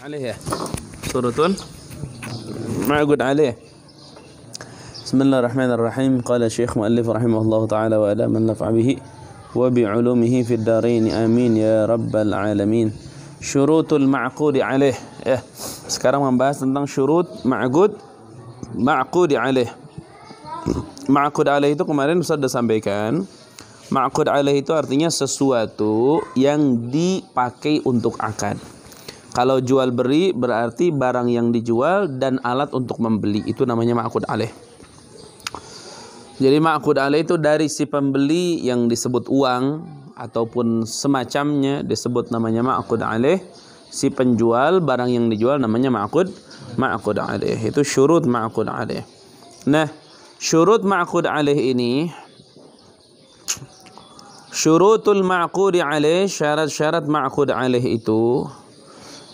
عليه سورة معقود عليه. بسم الله الرحمن الرحيم. قال الشيخ مؤلف رحمه الله تعالى وأدام النفع به وبعلومه في الدارين آمين يا رب العالمين. Syurutul ma'qudi alaih. Sekarang membahas tentang syurut ma'qudi alaih. Ma'qud alaih itu kemarin Ustaz sudah sampaikan. Ma'qud alaih itu artinya sesuatu yang dipakai untuk akad. Kalau jual beli berarti barang yang dijual dan alat untuk membeli, itu namanya ma'qud alaih. Jadi ma'qud alaih itu dari si pembeli yang disebut uang ataupun semacamnya disebut namanya ma'qud alaih. Si penjual barang yang dijual namanya ma'qud alaih. Itu syurut ma'qud alaih. Nah, syurut ma'qud alaih ini, syurutul ma'qudi alaih, syarat-syarat ma'qud alaih itu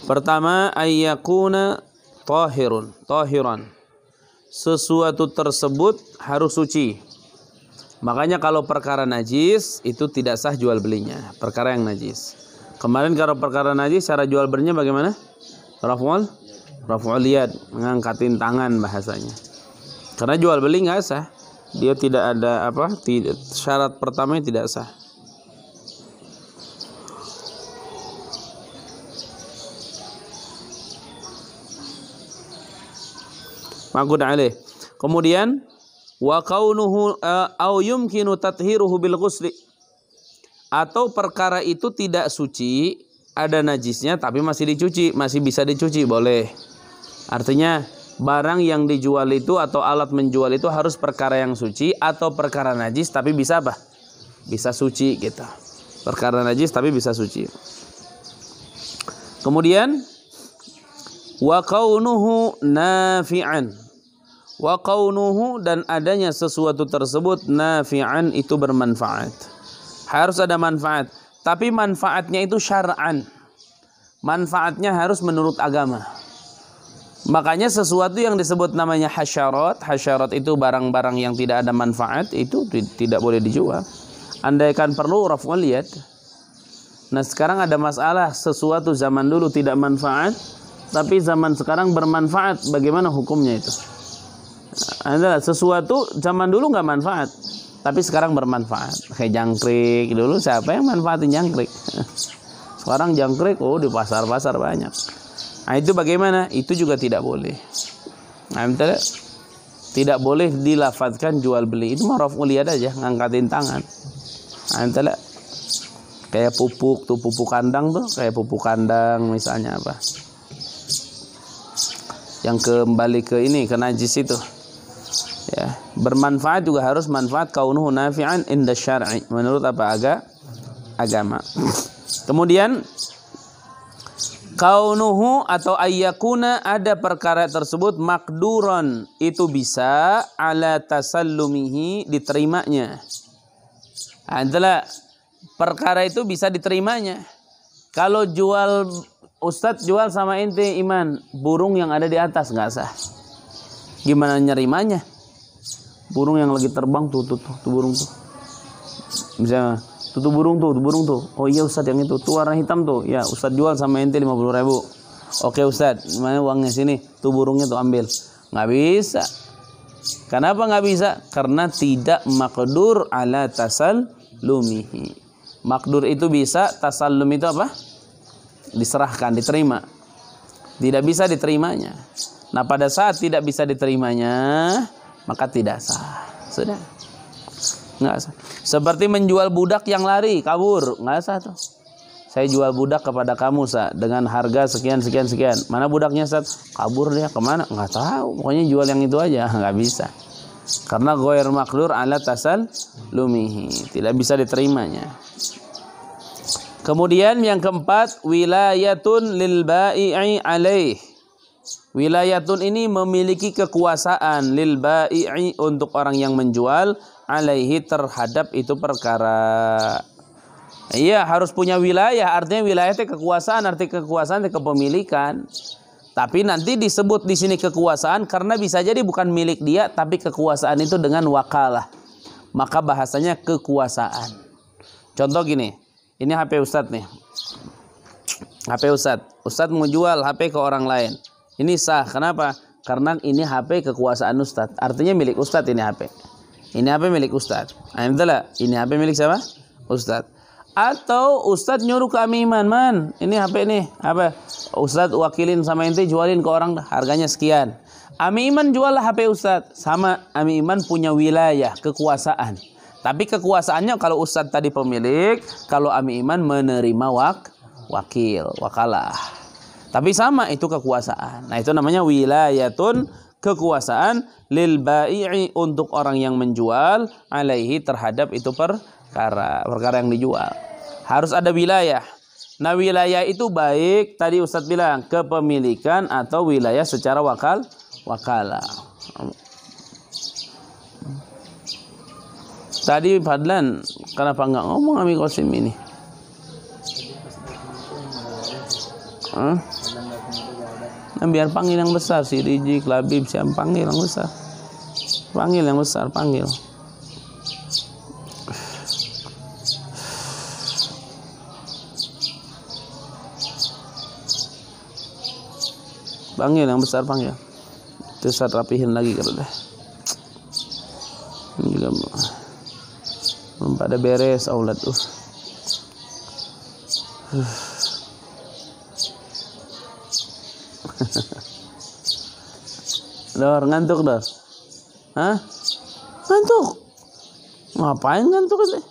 pertama ayyakuna tahiran. Sesuatu tersebut harus suci. Makanya kalau perkara najis itu tidak sah jual belinya, perkara yang najis. Kemarin kalau perkara najis cara jual belinya bagaimana? Raf'ul yad, mengangkatin tangan bahasanya. Karena jual beli nggak sah. Dia tidak ada syarat pertamanya tidak sah. Ma'qud alaih. Kemudian wa kaunuhu au yumkinu tathiruhu bil ghusli. Atau perkara itu tidak suci, ada najisnya tapi masih dicuci, masih bisa dicuci, boleh. Artinya barang yang dijual itu atau alat menjual itu harus perkara yang suci atau perkara najis tapi bisa apa? Bisa suci gitu. Perkara najis tapi bisa suci. Kemudian wa kaunuhu nafi'an. Wa kaunuhu, dan adanya sesuatu tersebut nafi'an, itu bermanfaat. Harus ada manfaat, tapi manfaatnya itu syar'an. Manfaatnya harus menurut agama. Makanya sesuatu yang disebut namanya hasyarat itu barang-barang yang tidak ada manfaat, itu tidak boleh dijual. Andaikan perlu raf'ul yad. Nah, sekarang ada masalah, sesuatu zaman dulu tidak manfaat, tapi zaman sekarang bermanfaat. Bagaimana hukumnya itu? Adalah sesuatu zaman dulu nggak manfaat, tapi sekarang bermanfaat. Kayak jangkrik dulu, siapa yang manfaatin jangkrik? Sekarang jangkrik, di pasar-pasar banyak. Nah, itu bagaimana? Itu juga tidak boleh. Nah, tidak boleh dilafadzkan jual beli. Itu raf'ul yad aja, ngangkatin tangan. Nah, kayak pupuk kandang tuh, kayak pupuk kandang misalnya apa? Yang kembali ke najis itu. Ya, bermanfaat juga harus manfaat kaunuhu nafi'an inda syar'i, menurut agama. Kemudian kaunuhu atau ayyakuna, ada perkara tersebut makduran, itu bisa ala tasallumihi, diterimanya. Adalah perkara itu bisa diterimanya. Kalau Ustadz jual sama ente Iman, burung yang ada di atas nggak sah. Gimana nerimanya? Burung yang lagi terbang tuh burung tuh. Misalnya, tuh burung tuh. Oh iya Ustadz, yang itu tuh warna hitam tuh. Ya Ustadz jual sama ente 50.000. Oke Ustadz, mana uangnya sini? Tuh burungnya tuh ambil. Nggak bisa. Kenapa nggak bisa? Karena tidak maqdur ala tasallumihi. Maqdur itu bisa, tasallum itu apa? Diserahkan, diterima. Tidak bisa diterimanya. Nah, pada saat tidak bisa diterimanya, maka tidak sah. Sudah. Nggak sah. Seperti menjual budak yang lari, kabur, nggak sah tuh. Saya jual budak kepada kamu, Sa, dengan harga sekian. Mana budaknya, Sa? Kabur dia, kemana? Nggak tahu. Pokoknya jual yang itu aja, nggak bisa. Karena ghair maqdur ala tasallumihi, tidak bisa diterimanya. Kemudian yang keempat, wilayatun lil bai'i alaih. Wilayatun ini memiliki kekuasaan lil bai'i, untuk orang yang menjual, alaihi, terhadap itu perkara. Iya, harus punya wilayah, artinya wilayah itu kekuasaan, arti kekuasaan itu kepemilikan. Tapi nanti disebut di sini kekuasaan karena bisa jadi bukan milik dia, tapi kekuasaan itu dengan wakalah. Maka bahasanya kekuasaan. Contoh gini, ini HP Ustadz nih. HP Ustadz. Ustadz mau jual HP ke orang lain. Ini sah. Kenapa? Karena ini HP kekuasaan Ustadz. Artinya milik Ustadz ini HP. Ini HP milik Ustadz. Alhamdulillah. Ini HP milik siapa? Ustadz. Atau Ustadz nyuruh ke Ami Iman, man, ini HP nih, apa? Ustadz wakilin sama ente jualin ke orang, harganya sekian. Ami Iman jual HP Ustadz, sama Ami Iman punya wilayah, kekuasaan. Tapi kekuasaannya kalau Ustadz tadi pemilik, kalau Ami Iman menerima wakil, wakalah. Tapi sama itu kekuasaan. Nah itu namanya wilayatun, kekuasaan lil bai'i untuk orang yang menjual alaihi terhadap itu perkara yang dijual. Harus ada wilayah. Nah wilayah itu baik tadi Ustadz bilang kepemilikan atau wilayah secara wakalah. Tadi Fadlan kenapa nggak ngomong Ami Qasim ini? Nah, biar panggil yang besar, si Rizik, Labib, siapa panggil yang besar. Panggil yang besar, panggil. Panggil yang besar, panggil. Itu Ustaz rapihin lagi kalau dah. Ini juga belum pada beres aulad Dor, ngantuk Dor? Hah? Ngantuk? Ngapain ngantuk deh?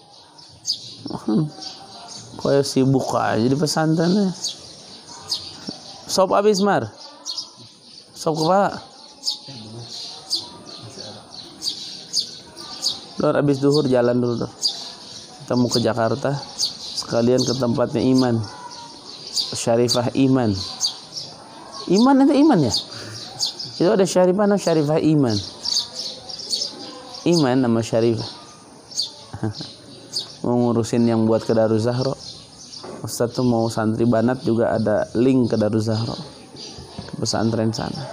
Kayak sibuk aja di pesantrennya. Sop habis Mar? Sop kepala? Dor, habis duhur jalan dulu Dor. Kita mau ke Jakarta. Sekalian ke tempatnya Iman. Syarifah Iman. Iman itu Iman ya? Itu ada Syarifah nama Syarifah Iman. Iman nama Syarifah. Mau ngurusin yang buat ke Daruz Zahra. Ustadz tuh mau santri banat juga ada link ke Daruz Zahra. Ke pesantren sana.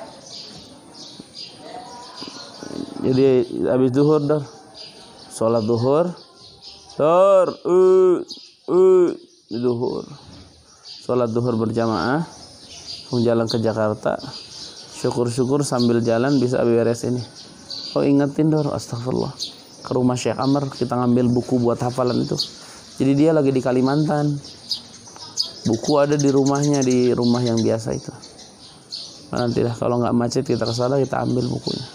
Jadi habis duhur Dor. Sholat duhur. Dor. Duhur. Sholat duhur berjamaah. Mau jalan ke Jakarta. Syukur-syukur sambil jalan bisa beres ini. Oh ingetin Dor, astagfirullah. Ke rumah Syekh Amr kita ngambil buku buat hafalan itu. Jadi dia lagi di Kalimantan. Buku ada di rumahnya, di rumah yang biasa itu. Nanti dah kalau nggak macet kita kesana kita ambil bukunya.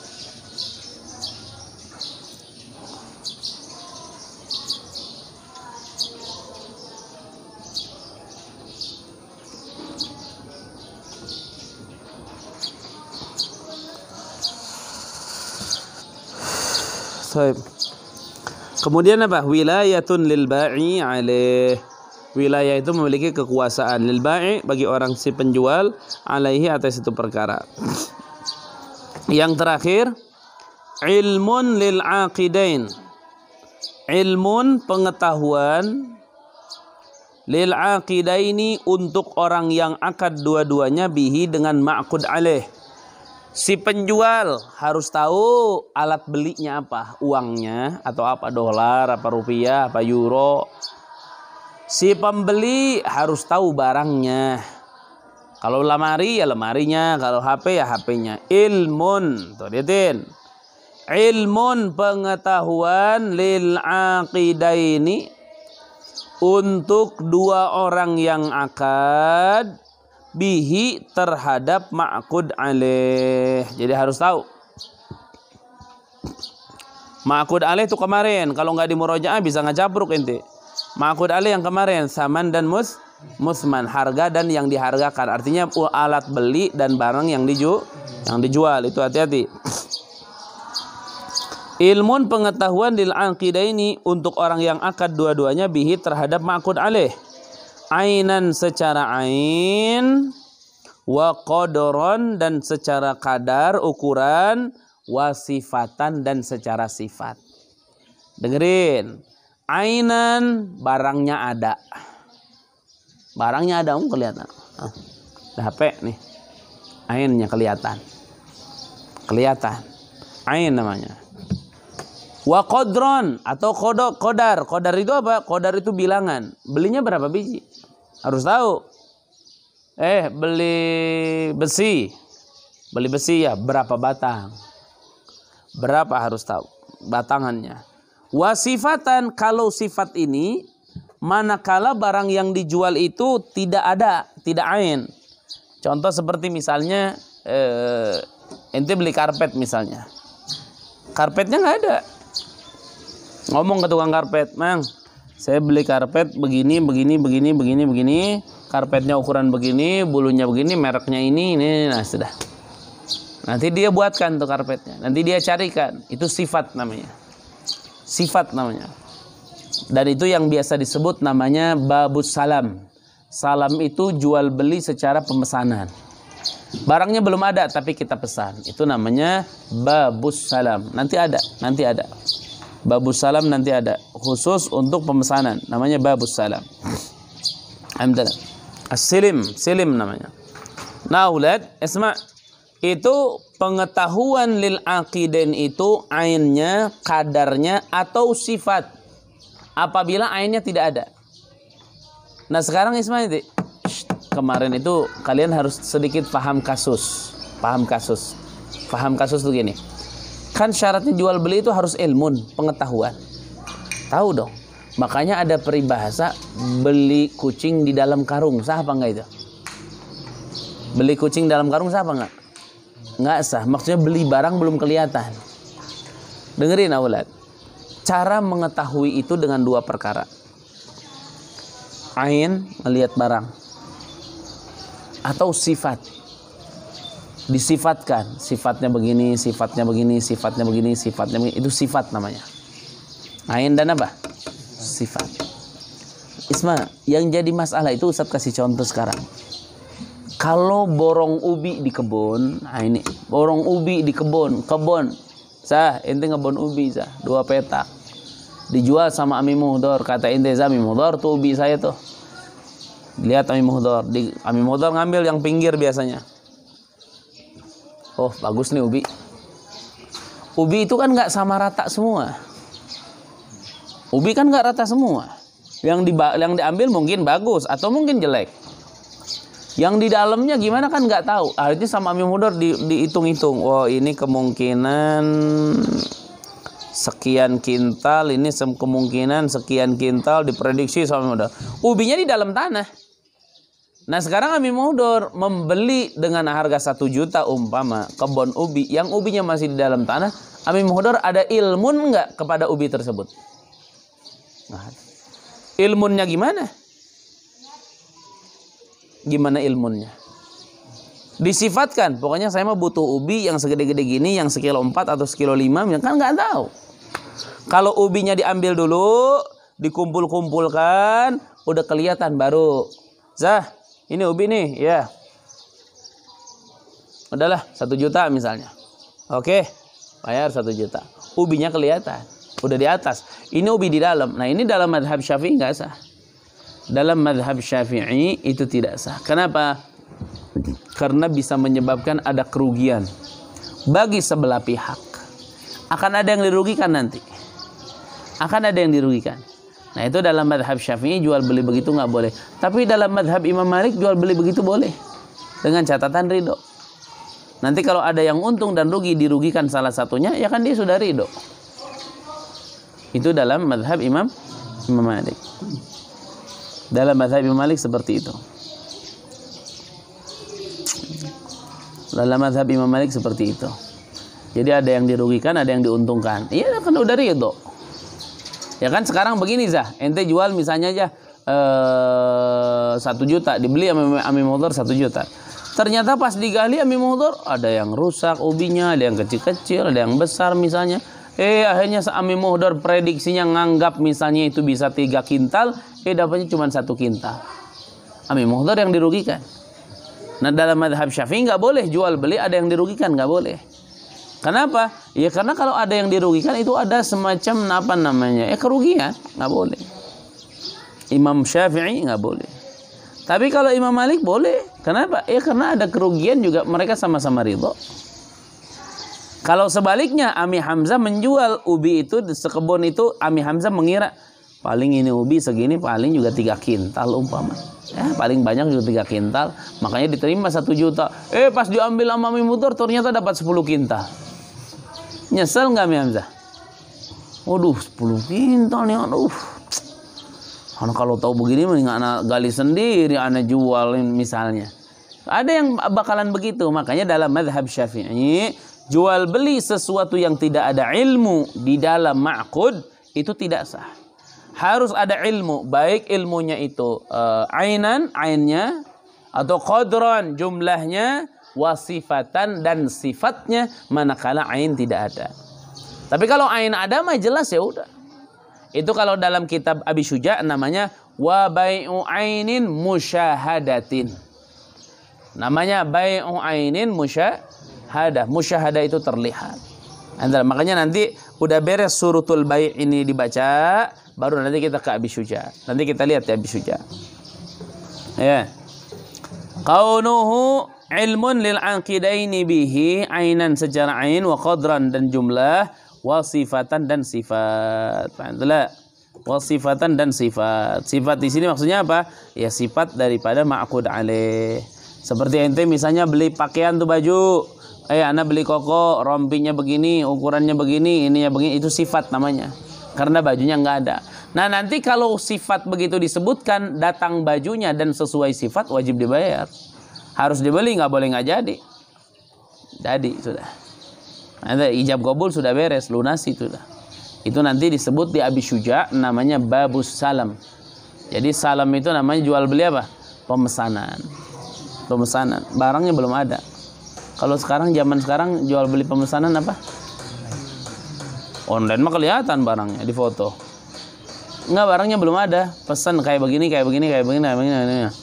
Kemudian apa? Wilayatun lil ba'i alaih. Wilayah itu memiliki kekuasaan lil ba'i bagi orang si penjual alaihi atas itu perkara. Yang terakhir, ilmun lil aqidain. Ilmun pengetahuan lil aqidaini untuk orang yang akad dua-duanya bihi dengan ma'qud alaih. Si penjual harus tahu alat belinya apa, uangnya atau apa, dolar, apa rupiah, apa euro. Si pembeli harus tahu barangnya. Kalau lemari ya lemarinya, kalau HP ya HP-nya. Ilmun, tuh lihatin. Ilmun pengetahuan lil aqidaini untuk dua orang yang akad bihi terhadap ma'qud alaih. Jadi harus tahu. Ma'qud alaih itu kemarin. Kalau nggak di murojaah bisa ngecapruk ente. Ma'qud alaih yang kemarin. Saman dan musman. Harga dan yang dihargakan. Artinya alat beli dan barang yang dijual. Itu hati-hati. Ilmun pengetahuan lil aqidaini untuk orang yang akad dua-duanya bihi terhadap ma'qud alaih. Ainan secara ain, wa qadron dan secara kadar ukuran, wa sifatan dan secara sifat. Dengerin, ainan barangnya ada, kelihatan. HP nih, ainnya kelihatan, ain namanya. Wa qadron atau qadar itu apa? Qadar itu bilangan. Belinya berapa biji? Harus tahu. beli besi. Beli besi ya, berapa batang? Berapa harus tahu batangannya. Wasifatan, kalau sifat ini manakala barang yang dijual itu tidak ada, tidak ain. Contoh seperti misalnya ente beli karpet misalnya. Karpetnya nggak ada. Ngomong ke tukang karpet, "Mang, saya beli karpet begini. Karpetnya ukuran begini, bulunya begini, mereknya ini." Nah sudah. Nanti dia buatkan tuh karpetnya. Nanti dia carikan. Itu sifat namanya. Sifat namanya. Dan itu yang biasa disebut namanya babus salam. Salam itu jual beli secara pemesanan. Barangnya belum ada tapi kita pesan. Itu namanya babus salam. Nanti ada. Babus salam nanti ada. Khusus untuk pemesanan. Namanya babus salam. Alhamdulillah. As-silim namanya. Nah, ulad, isma'. Itu pengetahuan lil aqidain itu ainnya, kadarnya atau sifat. Apabila ainnya tidak ada. Nah, sekarang isma' itu kemarin itu kalian harus sedikit paham kasus. Paham kasus tuh gini. Kan syaratnya jual beli itu harus ilmun, pengetahuan. Tahu dong. Makanya ada peribahasa beli kucing di dalam karung. Sah apa enggak itu? Beli kucing dalam karung sah apa enggak? Enggak sah. Maksudnya beli barang belum kelihatan. Dengerin aulad. Cara mengetahui itu dengan dua perkara. Ain, melihat barang. Atau sifat, disifatkan, sifatnya begini, itu sifat namanya. Ain dan apa? Sifat. Isma, yang jadi masalah itu Ustaz kasih contoh sekarang. Kalau borong ubi di kebun, nah ini borong ubi di kebun, sah, ente ngebon ubi sah, 2 petak, dijual sama Ami Muhdor, kata ente Ami Muhdor tuh ubi saya tuh. Lihat Ami Muhdor, Ami Muhdor ngambil yang pinggir biasanya. Oh bagus nih ubi. Ubi itu kan nggak sama rata semua. Ubi kan nggak rata semua. Yang diambil mungkin bagus atau mungkin jelek. Yang di dalamnya gimana kan nggak tahu. Akhirnya sama Ami Muhdor dihitung-hitung. Oh ini kemungkinan sekian kintal, ini kemungkinan sekian kintal, diprediksi sama Muhdor. Ubinya di dalam tanah. Nah sekarang Ami Muhdor membeli dengan harga 1 juta umpama kebun ubi, yang ubinya masih di dalam tanah. Ami Muhdor ada ilmun nggak kepada ubi tersebut? Nah, ilmunnya gimana? Gimana ilmunnya? Disifatkan, pokoknya saya mah butuh ubi yang segede-gede gini, yang 1,4 kilo atau 1,5 kilo, kan nggak tahu. Kalau ubinya diambil dulu, dikumpul-kumpulkan, udah kelihatan baru. Zah, ini ubi nih, ya. Udahlah, 1 juta misalnya. Oke, bayar 1 juta. Ubinya kelihatan, udah di atas. Ini ubi di dalam. Nah ini dalam madhab Syafi'i nggak sah. Dalam madhab Syafi'i itu tidak sah. Kenapa? Karena bisa menyebabkan ada kerugian bagi sebelah pihak. Akan ada yang dirugikan nanti. Nah itu dalam madhab Syafi'i jual beli begitu nggak boleh. Tapi dalam madhab Imam Malik jual beli begitu boleh. Dengan catatan ridho. Nanti kalau ada yang untung dan rugi, dirugikan salah satunya, ya kan dia sudah ridho. Itu dalam madhab Imam Malik. Dalam madhab Imam Malik seperti itu. Dalam madhab Imam Malik seperti itu. Jadi ada yang dirugikan, ada yang diuntungkan. Iya kan udah ridho. Ya kan sekarang begini Zah, ente jual misalnya aja 1 juta, dibeli Ami Muhdor 1 juta. Ternyata pas digali Ami Muhdor ada yang rusak ubinya, ada yang kecil-kecil, ada yang besar misalnya. Akhirnya Ami Muhdor prediksinya nganggap misalnya itu bisa 3 kintal, dapatnya cuma 1 kintal. Ami Muhdor yang dirugikan. Nah dalam madhab Syafi'i nggak boleh jual beli ada yang dirugikan, nggak boleh. Kenapa? Ya karena kalau ada yang dirugikan itu ada semacam apa namanya? Kerugian, nggak boleh. Imam Syafi'i nggak boleh. Tapi kalau Imam Malik boleh. Kenapa? Ya karena ada kerugian juga, mereka sama-sama ridho. Kalau sebaliknya Ami Hamzah menjual ubi itu di sekebun itu, Ami Hamzah mengira Paling ini ubi segini paling juga 3 kintal umpama. Ya, paling banyak juga 3 kintal. Makanya diterima 1 juta. Pas diambil sama Mimutur ternyata dapat 10 kintal. Nyesel nggak Mi Hamzah? Waduh, 10 kintal nih, aduh. Karena kalau tahu begini mending anak gali sendiri, anak jual misalnya. Ada yang bakalan begitu. Makanya dalam mazhab Syafi'i, jual beli sesuatu yang tidak ada ilmu di dalam ma'qud itu tidak sah. Harus ada ilmu, baik ilmunya itu ainnya, atau qadran jumlahnya, wasifatan dan sifatnya, manakala ain tidak ada. Tapi kalau ain ada mah jelas ya udah. Itu kalau dalam kitab Abi Syuja namanya wa bai'u ainin musyahadatin. Namanya bai'u ainin musyahadah. Musyahadah itu terlihat. Makanya nanti udah beres suratul bai' ini dibaca, baru nanti kita ke Abi Syuja. Nanti kita lihat ya Abi Syuja. Ya. Kaunuhu ilmun lil aqidaini bihi, ainan secara ain, wa qadran dan jumlah, wasifatan dan sifat. Itulah wasifatan dan sifat. Sifat di sini maksudnya apa? Ya sifat daripada ma'qud alaih. Seperti ente misalnya beli pakaian tuh baju. Anak beli koko, rompinya begini, ukurannya begini, ininya begini, itu sifat namanya. Karena bajunya nggak ada. Nah nanti kalau sifat begitu disebutkan, datang bajunya dan sesuai sifat, wajib dibayar. Harus dibeli, nggak boleh nggak jadi. Jadi sudah. Nanti ijab qabul sudah beres, lunasi sudah. Itu nanti disebut di Abi Syuja namanya babus salam. Jadi salam itu namanya jual beli apa? Pemesanan. Pemesanan. Barangnya belum ada. Kalau sekarang, zaman sekarang jual beli pemesanan apa? Online mah kelihatan barangnya di foto. Enggak, barangnya belum ada. Pesan kayak begini, kayak begini, kayak begini, kayak begini.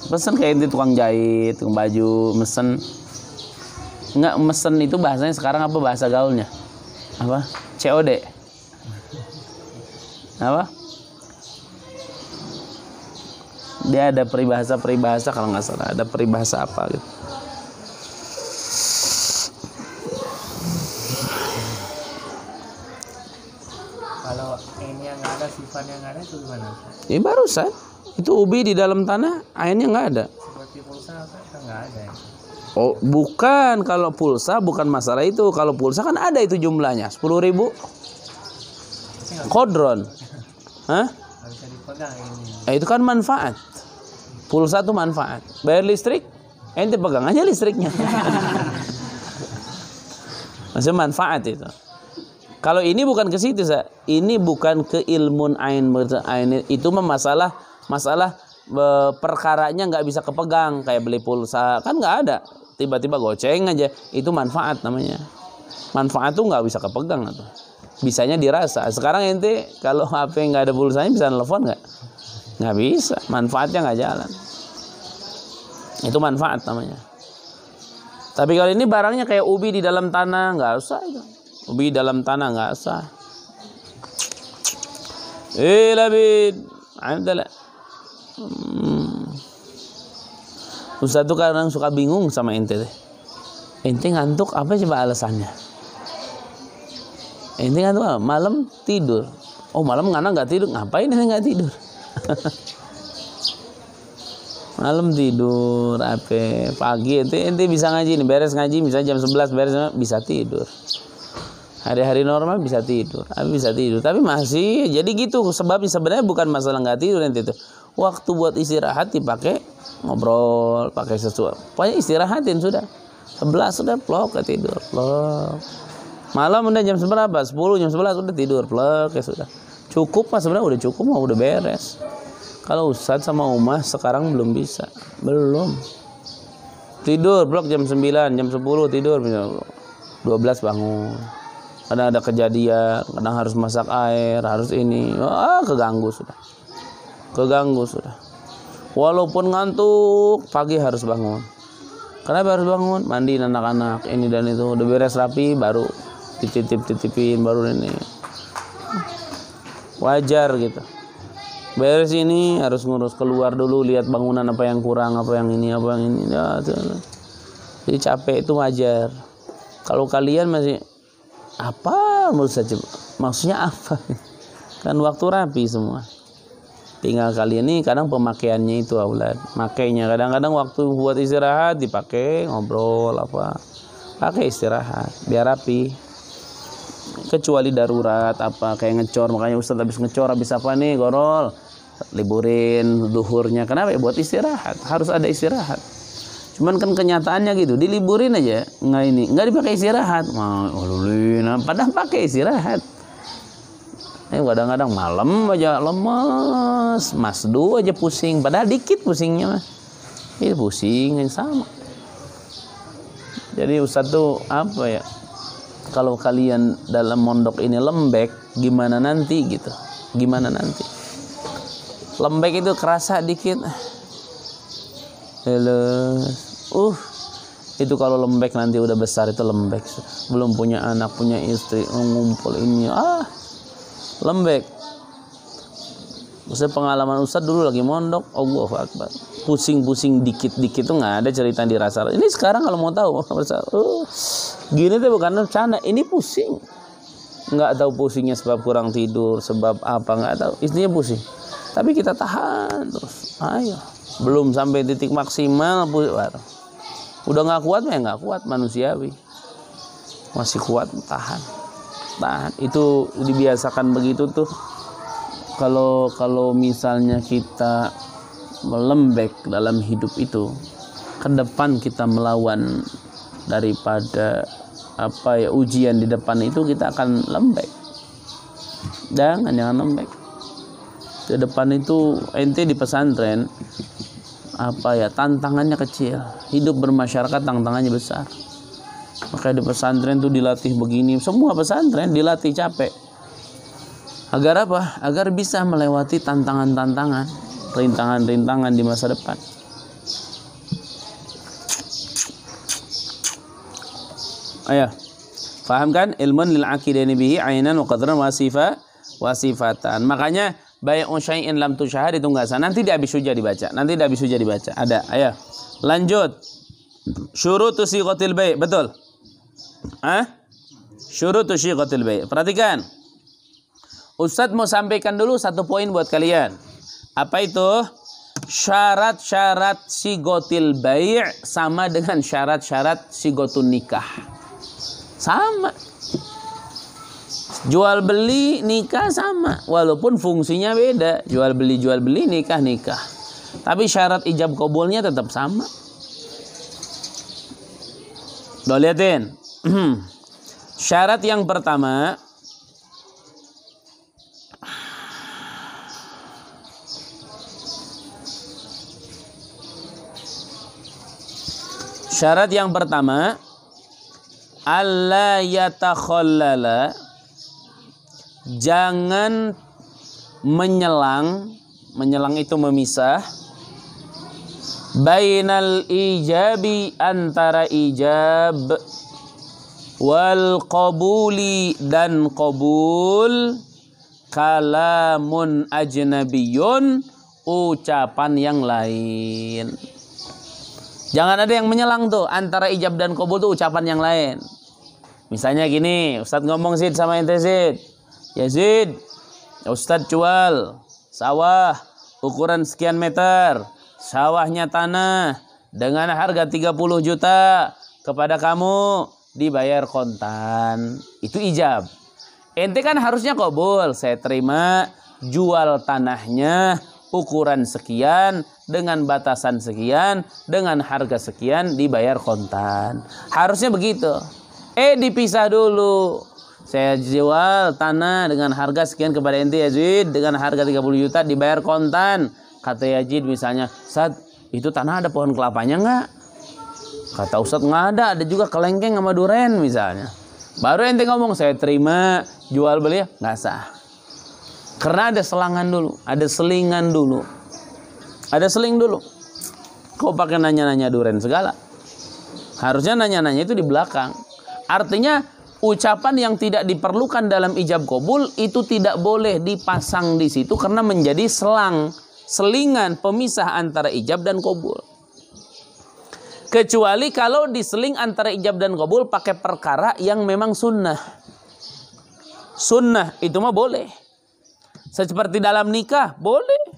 Pesan kayak di tukang jahit, tukang baju, mesen. Enggak, mesen itu bahasanya sekarang apa bahasa gaulnya? Apa? COD. Apa? Dia ada peribahasa kalau nggak salah, ada peribahasa apa gitu. Kalau ini yang nggak ada, sifatnya nggak ada, itu gimana? Ini barusan itu ubi di dalam tanah, airnya nggak ada. Seperti pulsa kan nggak ada ya? Oh bukan, kalau pulsa bukan masalah itu. Kalau pulsa kan ada itu jumlahnya 10.000 kodron. Hah? Nggak bisa dipegang ini. Itu kan manfaat. Pulsa itu manfaat. Bayar listrik, ente pegang aja listriknya. Maksudnya manfaat itu. Kalau ini bukan ke situ, ini bukan ke ilmun ain. Itu masalah perkaranya nggak bisa kepegang, kayak beli pulsa kan nggak ada. Tiba-tiba goceng aja, itu manfaat namanya. Manfaat tuh nggak bisa kepegang atau bisanya dirasa. Sekarang ente kalau HP nggak ada pulsanya bisa nelfon nggak? Nggak bisa, manfaatnya nggak jalan. Itu manfaat namanya. Tapi kalau ini barangnya kayak ubi di dalam tanah, nggak usah itu. Ubi dalam tanah nggak usah. Labid, alhamdulillah. Ustaz tuh kadang suka bingung sama ente deh. Ente ngantuk apa coba alasannya? Ente ngantuk apa? Malam tidur. Oh malam nggak tidur, ngapain ente nggak tidur? Malam tidur, apa pagi ente bisa ngaji nih, beres ngaji misalnya jam 11 beres bisa tidur. Hari-hari normal bisa tidur, tapi masih jadi gitu. Sebabnya sebenarnya bukan masalah nggak tidur ente itu. Waktu buat istirahat dipakai ngobrol, pakai sesuatu. Pokoknya istirahatin sudah. 11 sudah plok tidur, plok. Malam udah jam berapa? 10 jam 11 udah tidur, plok ya sudah. Cukup mas sebenarnya udah cukup, mau udah beres. Kalau Ustadz sama Umah sekarang belum bisa. Belum. Tidur blok jam 9, jam 10 tidur. 12 bangun. Kadang ada kejadian, kadang harus masak air, harus ini. Keganggu sudah. Walaupun ngantuk, pagi harus bangun. Kenapa harus bangun? Mandiin anak-anak, ini dan itu. Udah beres rapi, baru titipin, baru ini. Wajar gitu. Beres ini harus ngurus, keluar dulu, lihat bangunan apa yang kurang, apa yang ini. Ya, jadi capek itu wajar. Kalau kalian masih apa menurut saya maksudnya apa? Kan waktu rapi semua. Tinggal kali ini kadang pemakaiannya itu aulad. Makainya kadang-kadang waktu buat istirahat dipakai ngobrol apa. Pakai istirahat biar rapi. Kecuali darurat apa kayak ngecor, makanya Ustadz habis ngecor habis apa nih gorol liburin duhurnya. Kenapa ya? Buat istirahat, harus ada istirahat. Cuman kan kenyataannya gitu, diliburin aja nggak dipakai istirahat. Padahal pakai istirahat. Kadang-kadang malam aja lemes, masdu aja pusing, padahal dikit pusingnya mah. Ini pusing yang sama. Jadi Ustadz tuh apa ya? Kalau kalian dalam mondok ini lembek, gimana nanti gitu? Gimana nanti? Lembek itu kerasa dikit. Itu kalau lembek nanti udah besar itu lembek. Belum punya anak, punya istri, ngumpul ini. Lembek. Maksudnya pengalaman Ustadz dulu lagi mondok, Allahu Akbar. Pusing-pusing dikit-dikit tuh nggak ada cerita dirasa. Ini sekarang kalau mau tahu, gini tuh bukan bercanda, ini pusing. Nggak tahu pusingnya sebab kurang tidur, sebab apa nggak tahu. Istrinya pusing. Tapi kita tahan terus. Ayo. Belum sampai titik maksimal, udah nggak kuat ya nggak kuat, manusiawi. Masih kuat, tahan. Itu dibiasakan begitu tuh. Kalau misalnya kita melembek dalam hidup itu, ke depan kita melawan daripada ujian di depan itu, kita akan lembek. Jangan lembek. Ke depan itu ente di pesantren tantangannya kecil. Hidup bermasyarakat tantangannya besar. Makanya di pesantren tuh dilatih begini. Semua pesantren dilatih capek. Agar apa? Agar bisa melewati tantangan-tantangan, rintangan-rintangan di masa depan. Ayo. Paham kan? Ilmun lil aqidaini bihi ainan wa qadran wa sifatan. Makanya bai'u syai'in lam tusyahad itu enggak sah. Nanti di Abi Syuja dibaca. Ada. Ayo. Lanjut. Syurutu sighatil bai'. Betul? Syurutu sighatil bai'. Perhatikan. Ustadz mau sampaikan dulu satu poin buat kalian. Apa itu? Syarat-syarat sighatil bai' sama dengan syarat-syarat sighatun nikah. Sama. Jual beli nikah sama, walaupun fungsinya beda. Jual beli, nikah. Tapi syarat ijab qabulnya tetap sama. Udah liatin. Syarat yang pertama, alla yatakhallala, jangan menyelang itu memisah, bainal ijabi, antara ijab, wal qabuli, dan qabul, kalamun ajnabiyun, ucapan yang lain. Jangan ada yang menyelang tuh antara ijab dan qabul tuh ucapan yang lain. Misalnya gini, Ustadz ngomong Zid sama ente Zid. Ya Zid, Ustadz jual sawah ukuran sekian meter, sawahnya tanah dengan harga 30 juta kepada kamu, dibayar kontan. Itu ijab. Ente kan harusnya qabul, saya terima, jual tanahnya ukuran sekian dengan batasan sekian dengan harga sekian, dibayar kontan. Harusnya begitu. Dipisah dulu. Saya jual tanah dengan harga sekian kepada ente Yazid dengan harga 30 juta, dibayar kontan. Kata Yazid misalnya, Ustadz, itu tanah ada pohon kelapanya enggak? Kata Ustadz, enggak ada juga kelengkeng sama duren misalnya. Baru ente ngomong, saya terima, jual beli, enggak sah. Karena ada selangan dulu, ada selingan dulu. Ada seling dulu. Kau pakai nanya-nanya duren segala. Harusnya nanya-nanya itu di belakang. Artinya ucapan yang tidak diperlukan dalam ijab qabul itu tidak boleh dipasang di situ karena menjadi selingan pemisah antara ijab dan qabul. Kecuali kalau diseling antara ijab dan qabul pakai perkara yang memang sunnah. sunnah, itu mah boleh. Seperti dalam nikah, boleh.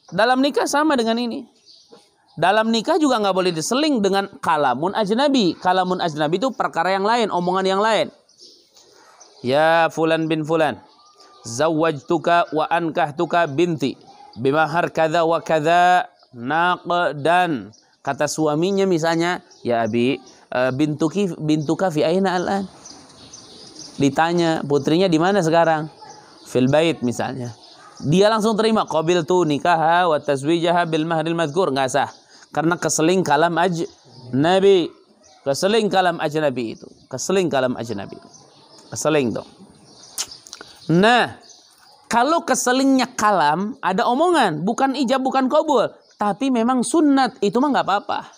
Dalam nikah sama dengan ini. Dalam nikah juga nggak boleh diseling dengan kalamun ajnabi. Kalamun ajnabi itu perkara yang lain, omongan yang lain. Ya fulan bin fulan, zawwajtuka wa ankahtuka binti bimahar kadza wa kadza naqdan. Kata suaminya misalnya, ya abi, bintuka fi aina al'an. Ditanya, putrinya di mana sekarang? Fil bait misalnya. Dia langsung terima, qabiltu nikaha wa tazwijaha bil mahril madhkur, enggak sah. Karena keseling kalam ajnabi. Keseling kalam ajnabi itu. Keseling kalam ajnabi. Keseling tuh. Nah, kalau keselingnya kalam, ada omongan, bukan ijab, bukan qabul, tapi memang sunnat, itu mah nggak apa-apa.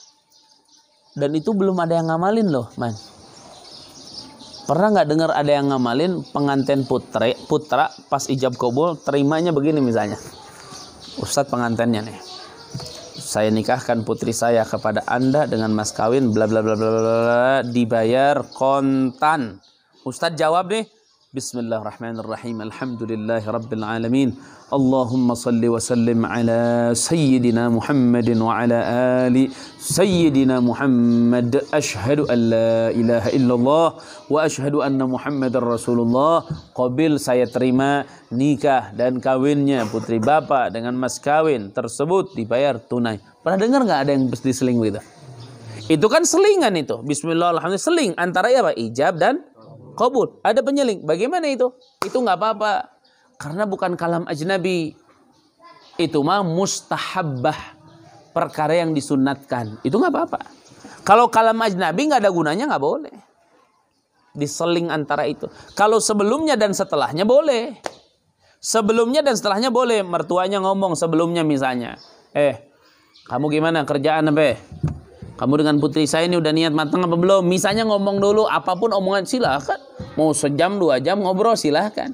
Dan itu belum ada yang ngamalin loh, man. Pernah nggak dengar ada yang ngamalin pengantin putra pas ijab qabul terimanya begini misalnya. Ustadz pengantinnya nih, saya nikahkan putri saya kepada Anda dengan mas kawin bla bla bla bla bla, dibayar kontan. Ustadz jawab nih, Bismillahirrahmanirrahim. Alhamdulillahirabbil alamin. Allahumma salli wa sallim ala sayyidina Muhammadin wa ala ali sayyidina Muhammad. Ashhadu an la ilaha illallah wa ashhadu anna Muhammadar Rasulullah. Qabil, saya terima nikah dan kawinnya putri bapak dengan mas kawin tersebut dibayar tunai. Pernah dengar nggak ada yang diseling begitu? Itu kan selingan itu. Bismillah, alhamdulillah, seling antara apa? Ijab dan qabul. Ada penyeling. Bagaimana itu? Itu nggak apa-apa. Karena bukan kalam ajnabi. Itu mah mustahabbah. Perkara yang disunatkan. Itu nggak apa-apa. Kalau kalam ajnabi nggak ada gunanya, nggak boleh. Diseling antara itu. Kalau sebelumnya dan setelahnya boleh. Sebelumnya dan setelahnya boleh. Mertuanya ngomong sebelumnya misalnya. Kamu gimana kerjaan apa? Kamu dengan putri saya ini udah niat matang apa belum? Misalnya ngomong dulu, apapun omongan silahkan. Mau sejam, 2 jam ngobrol silahkan.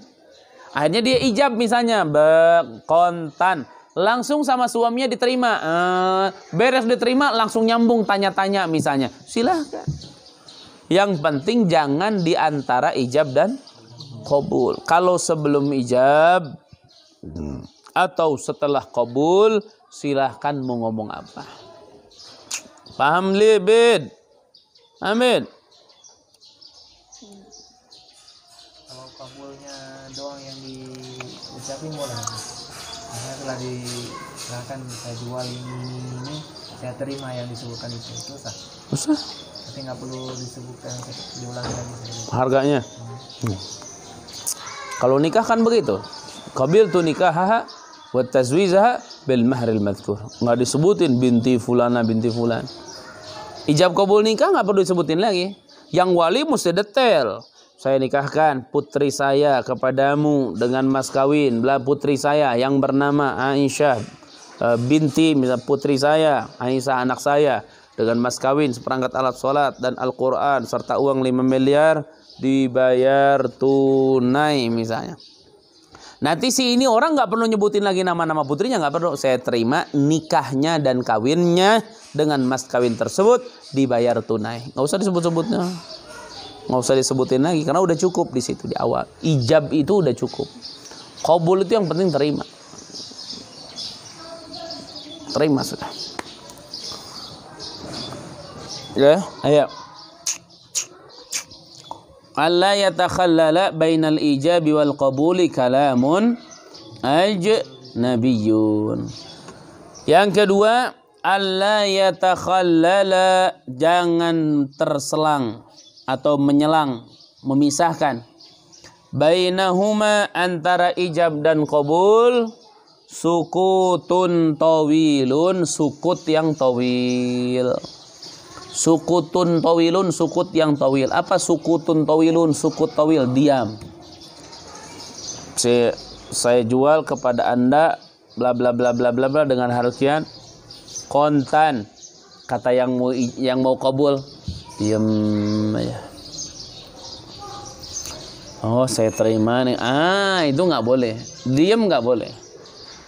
Akhirnya dia ijab misalnya, kontan. Langsung sama suaminya diterima. Beres diterima, langsung nyambung tanya-tanya misalnya. Silahkan. Yang penting jangan diantara ijab dan qabul. Kalau sebelum ijab atau setelah qabul, silahkan mau ngomong apa. Paham libid? Amin. Kalau kabulnya doang yang diucapin boleh. Karena telah diserahkan saya jual ini, saya terima yang disebutkan itu sah. Usah. Tapi nggak perlu disebutkan diulangi lagi. Harganya. Kalau nikah kan begitu. Qabiltu nikahaha wa tazwijaha bil mahril madhkur. Nggak disebutin binti fulana binti fulan. Ijab qabul nikah nggak perlu disebutin lagi. Yang wali mesti detail. Saya nikahkan putri saya kepadamu dengan mas kawin. Belah putri saya yang bernama Aisyah binti, misal putri saya Aisyah anak saya dengan mas kawin seperangkat alat sholat dan Al-Quran serta uang 5 miliar dibayar tunai misalnya. Nanti si ini orang nggak perlu nyebutin lagi nama-nama putrinya, nggak perlu. Saya terima nikahnya dan kawinnya dengan mas kawin tersebut dibayar tunai. Nggak usah disebut-sebutnya, nggak usah disebutin lagi karena udah cukup di situ di awal. Ijab itu udah cukup. Qabul itu yang penting terima. Terima sudah. Ya, ayo. Alla yatakhallala bainal ijabi wal qabuli kalamun ajnabiyyun. Yang kedua, alla yatakhallala, jangan terselang atau menyelang, memisahkan bainahuma, antara ijab dan qabul, sukutun tawilun, sukut yang tawil. Sukutun tawilun, sukut yang tawil. Apa sukutun tawilun, sukut tawil? Diam. Saya jual kepada Anda bla bla bla bla bla bla dengan harfian kontan. Kata yang mau qabul, diam aja. Oh, saya terima nih. Itu nggak boleh. Diam nggak boleh.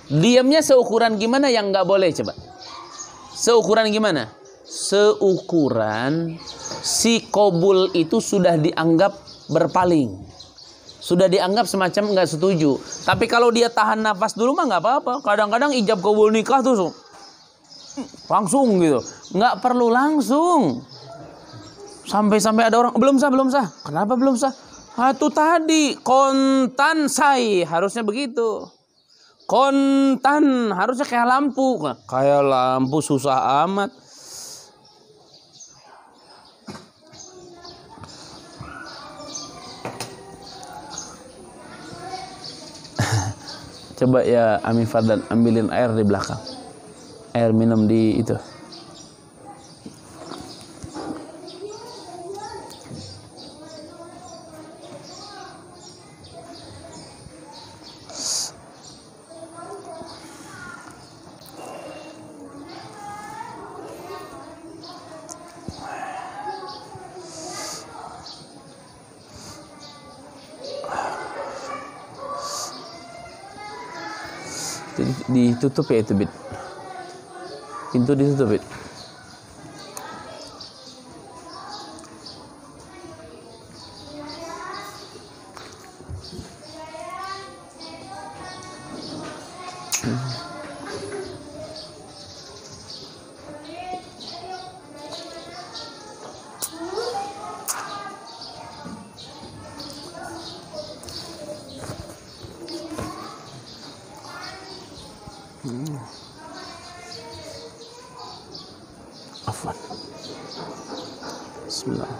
Diamnya seukuran gimana yang nggak boleh coba? Seukuran gimana? Seukuran si qabul itu sudah dianggap berpaling, sudah dianggap semacam nggak setuju. Tapi kalau dia tahan nafas dulu mah nggak apa-apa. Kadang-kadang ijab kabul nikah tuh langsung gitu, nggak perlu langsung. Sampai ada orang belum sah. Kenapa belum sah? Itu tadi kontan say, harusnya begitu. Kontan harusnya kayak lampu. Kayak lampu susah amat. Coba ya Ami Fadlan ambilin air di belakang. Air minum di itu. Ditutup ya itu Bit. Pintu ditutup Bit. Afwan. Bismillah.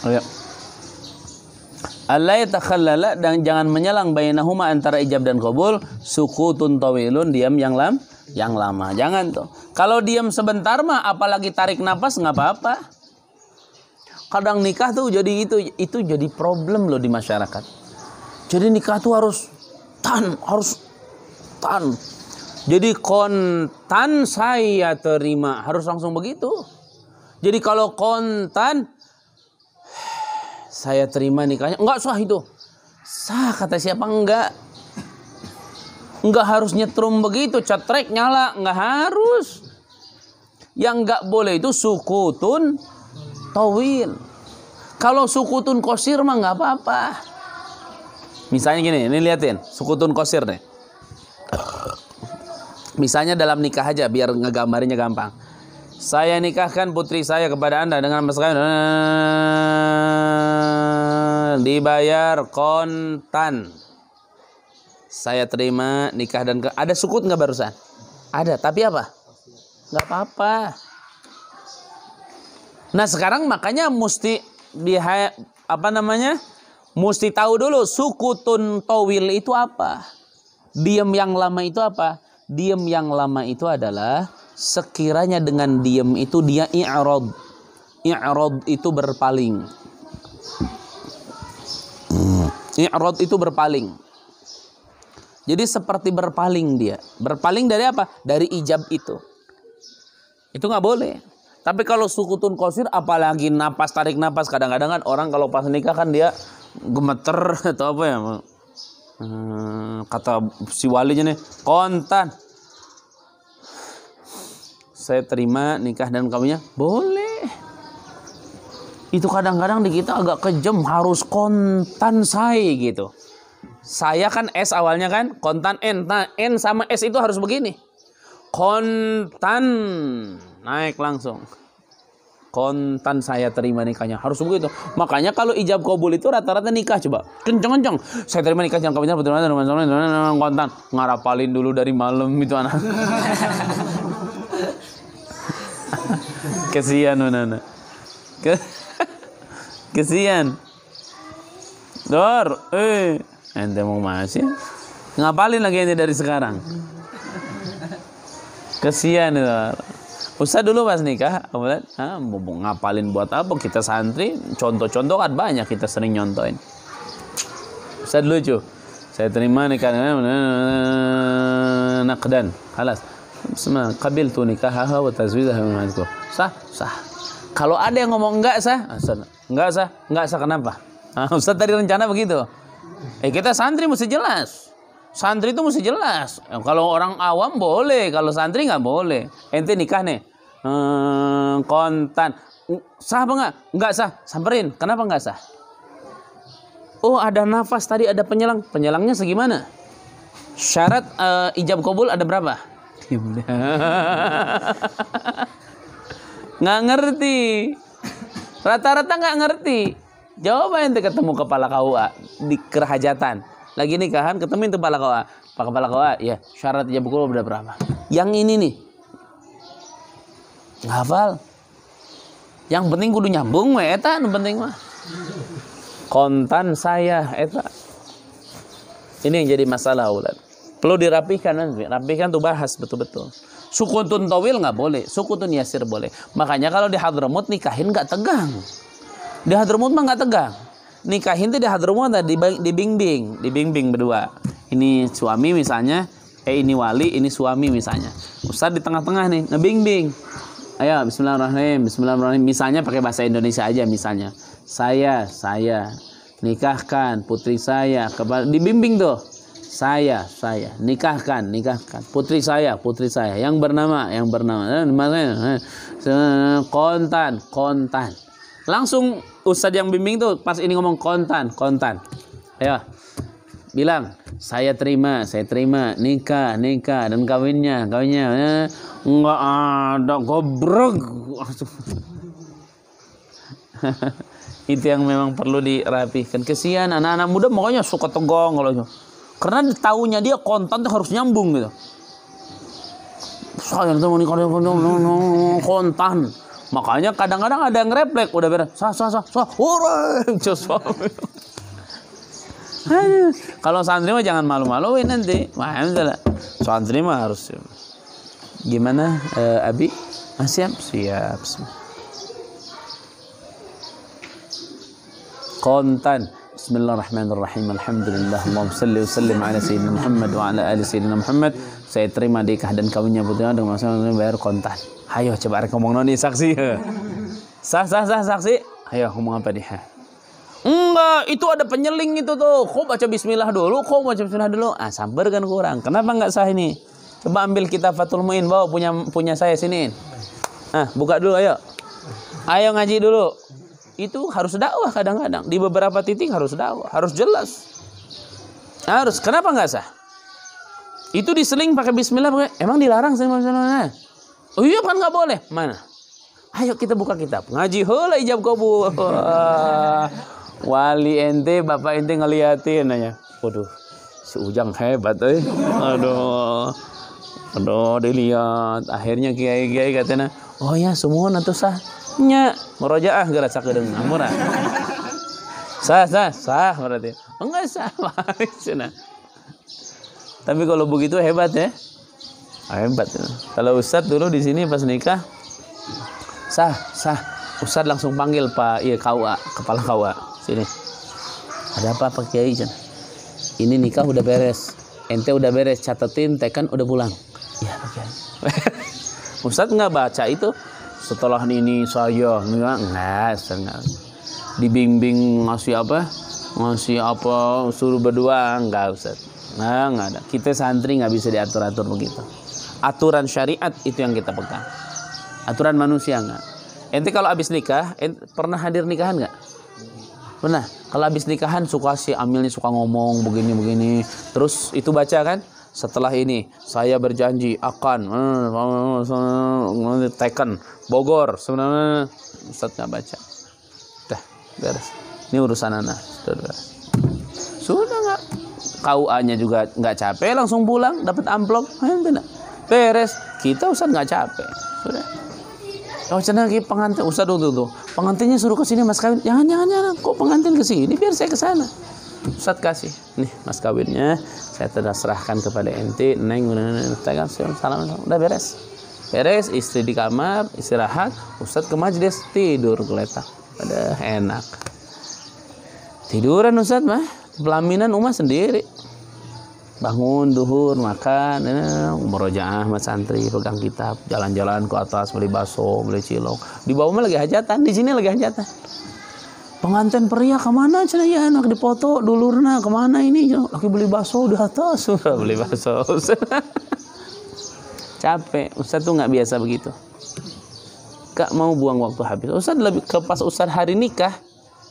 Ya. Allah yatakhallala, dan jangan menyelang bainahuma antara ijab dan qabul, sukutun tawilun, diam yang lama. Jangan tuh. Kalau diam sebentar mah apalagi tarik napas nggak apa-apa. Kadang nikah tuh jadi itu jadi problem loh di masyarakat. Jadi nikah tuh harus tan. Jadi kontan saya terima, harus langsung begitu. Jadi kalau kontan saya terima nikahnya, enggak sah itu. Sah kata siapa? Enggak harus nyetrum begitu, cetrek nyala, enggak harus. Yang enggak boleh itu sukutun tawil. Kalau sukutun qasir mah enggak apa-apa. Misalnya gini, ini liatin, sukutun qasir nih. Misalnya dalam nikah aja biar ngegambarinya gampang. Saya nikahkan putri saya kepada Anda dengan mas kawin, dibayar kontan. Saya terima nikah dan ada sukut nggak barusan? Ada, tapi apa? Nggak apa-apa. Nah sekarang makanya mesti mesti tahu dulu sukutun tawil itu apa? Diam yang lama itu apa? Diam yang lama itu adalah sekiranya dengan diam itu dia i'rad. I'rad itu berpaling. I'rad itu berpaling. Jadi seperti berpaling dia. Berpaling dari apa? Dari ijab itu. Itu nggak boleh. Tapi kalau sukutun qasir, apalagi tarik napas, kadang-kadang kan orang kalau pas nikah kan dia gemeter atau apa ya? Kata si walinya nih, kontan. Saya terima nikah dan kawinnya, boleh. Itu kadang-kadang di kita agak kejam, harus kontan saya gitu. Saya kan S awalnya kan, kontan N. Nah, N sama S itu harus begini. Kontan, naik langsung. Kontan saya terima nikahnya, harus begitu. Makanya kalau ijab qabul itu rata-rata nikah coba. Kenceng-kenceng. Saya terima nikah dan kawinnya kontan. Ngarapalin dulu dari malam itu anak. Kesian mana? Kesian. Dor, ente mau masih ngapalin lagi ente dari sekarang. Kesian Dor. Ustaz dulu pas nikah, kemudian mau ngapalin buat apa? Kita santri, contoh-contoh kan banyak kita sering nyontoin. Ustaz lucu. Saya terima nikah naqdan. Khalas. Bismillah, qabiltu nikahaha wa tazwijaha min ma'akum. Sah. Kalau ada yang ngomong enggak sah, enggak sah kenapa? Ustaz tadi rencana begitu. Kita santri mesti jelas. Santri itu mesti jelas. Kalau orang awam boleh, kalau santri nggak boleh. Ente nikah nih, kontan. Sah apa enggak? Enggak sah. Samperin. Kenapa enggak sah? Oh, ada nafas tadi, ada penyelang. Penyelangnya segimana? Syarat ijab kabul ada berapa? Nggak ngerti. Rata-rata nggak ngerti. Jawab ente ketemu kepala KUA di kerhajatan. Lagi nikahan ketemu itu kepala KUA. Pak kepala KUA, ya syarat ijab kabul ada berapa? Yang ini nih. Nggak hafal. Yang penting kudu nyambung mah eta nu penting mah. Kontan saya eta. Ini yang jadi masalah ulad. Perlu dirapihkan nanti. Rapihkan tuh bahas betul-betul. Sukutun tawil nggak boleh, sukutun yasir boleh. Makanya kalau di Hadramut nikahin nggak tegang. Di Hadramut mah nggak tegang. Nikahin tuh di Hadramut dibimbing berdua. Ini suami misalnya, ini wali, ini suami misalnya. Ustaz di tengah-tengah nih, ngebimbing. Ayo bismillahirrahmanirrahim. Misalnya pakai bahasa Indonesia aja misalnya. Saya nikahkan putri saya kepada dibimbing tuh. Saya nikahkan putri saya yang bernama kontan. Langsung Ustadz yang bimbing tuh pas ini ngomong kontan. Ayo bilang saya terima nikah dan kawinnya enggak ada gobrok. Itu yang memang perlu dirapihkan. Kesian anak-anak muda makanya suka tegang kalau karena tahunya dia kontan tuh harus nyambung gitu. Saya tuh nikah kontan. Makanya kadang-kadang ada yang refleks udah beres. Sah. Orang suami. Kalau santri mah jangan malu-maluin nanti. Alhamdulillah. Santri mah harus gimana Abi? Siap. Kontan. Bismillahirrahmanirrahim. Alhamdulillah. Allahumma salli wa sallim ala sayyidina Muhammad wa ala ali sayyidina Muhammad. Saya terima nikah dan kawinnya putrinya dengan masalah bayar kontan. Ayo coba ngomong noni saksi. Sah saksi. Ayo ngomong apa dia? Enggak, itu ada penyeling itu tuh. Kau baca bismillah dulu, sambarkan kurang. Kenapa enggak sah ini? Coba ambil kitab Fathul Muin, bawa punya saya siniin. Buka dulu ayo. Ayo ngaji dulu. Itu harus dakwah kadang-kadang. Di beberapa titik harus dakwah, harus jelas. Harus. Kenapa enggak sah? Itu diseling pakai bismillah, emang dilarang sih maksudnya? Oh iya kan nggak boleh. Mana? Ayo kita buka kitab. Ngaji heula ijab kabul. Wali ente, bapak ente ngeliatin aja. Waduh, si Ujang hebat euy. Aduh dilihat. Akhirnya kiai-kiai katanya, "Oh ya, semua atuh sah." Nya, murojaah geura sakedeung murah. Sah berarti. Enggak sah. Tapi kalau begitu hebat ya. Hebat. Kalau Ustadz dulu di sini pas nikah sah. Ustadz langsung panggil Pak KUA, kepala KUA. Sini. Ada apa Pak Kiai? Ini nikah udah beres. Ente udah beres, catetin, tekan udah pulang. Iya Pak Kiai. Ustadz nggak baca itu. Setelah ini saya enggak. Dibimbing ngasih apa suruh berdua enggak Ustaz. Enggak ada. Kita santri nggak bisa diatur-atur begitu. Aturan syariat itu yang kita pegang. Aturan manusia enggak. Ente kalau habis nikah, pernah hadir nikahan enggak? Pernah. Kalau habis nikahan suka si Amil nih suka ngomong begini. Terus itu baca kan? Setelah ini saya berjanji akan teken Bogor sebenarnya Ustaz nggak baca. Dah beres. Ini urusan anak. Sudah nggak. KUA-nya juga nggak capek langsung pulang dapat amplop. Beres. Kita Ustaz nggak capek. Sudah. Oh cenah ki pengantin Ustaz tuh. Pengantinnya suruh ke sini mas kawin. Jangan. Kok pengantin ke sini? Biar saya ke sana. Ustaz kasih. Nih mas kawinnya saya telah serahkan kepada ente. Neng salam. Udah beres. Beres, istri di kamar, istirahat, Ustaz ke majelis tidur geletak. Ada enak. Tiduran Ustaz mah, pelaminan Umah sendiri. Bangun duhur, makan, murojaah sama santri, pegang kitab, jalan-jalan ke atas, beli bakso, beli cilok. Di bawah mah lagi hajatan, di sini lagi hajatan. Pengantin pria kemana cenah ya anak dipoto dulurna kemana ini? Lagi beli bakso di atas, beli bakso. Capek, Ustaz tuh nggak biasa begitu. Gak mau buang waktu habis. Ustaz lebih ke pas Ustaz hari nikah,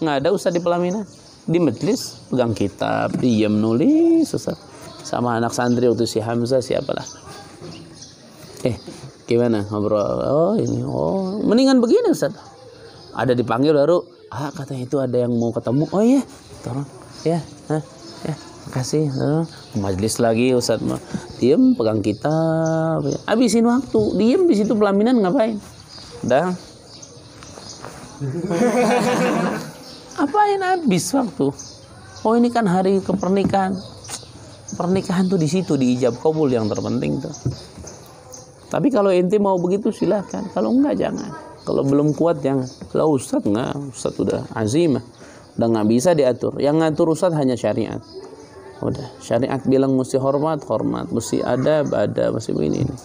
nggak ada Ustaz di pelaminan. Di majelis pegang kitab, diam nulis Ustaz. Sama anak santri waktu si Hamzah siapalah. Gimana ngobrol? Oh ini, mendingan begini Ustaz. Ada dipanggil baru, katanya itu ada yang mau ketemu. Oh iya, tolong. Ya, makasih. Majelis lagi Ustaz mah. Diam pegang kitab. Habisin waktu. Diam di situ pelaminan ngapain? Udah. Apain habis waktu? Oh ini kan hari kepernikahan. Pernikahan tuh di situ di ijab kabul yang terpenting tuh. Tapi kalau ente mau begitu silakan. Kalau enggak jangan. Kalau belum kuat jangan. Kalau Ustaz enggak, Ustaz udah azimah. Udah nggak bisa diatur. Yang ngatur Ustaz hanya syariat. Udah, syariat bilang mesti hormat, mesti adab, mesti begini ini.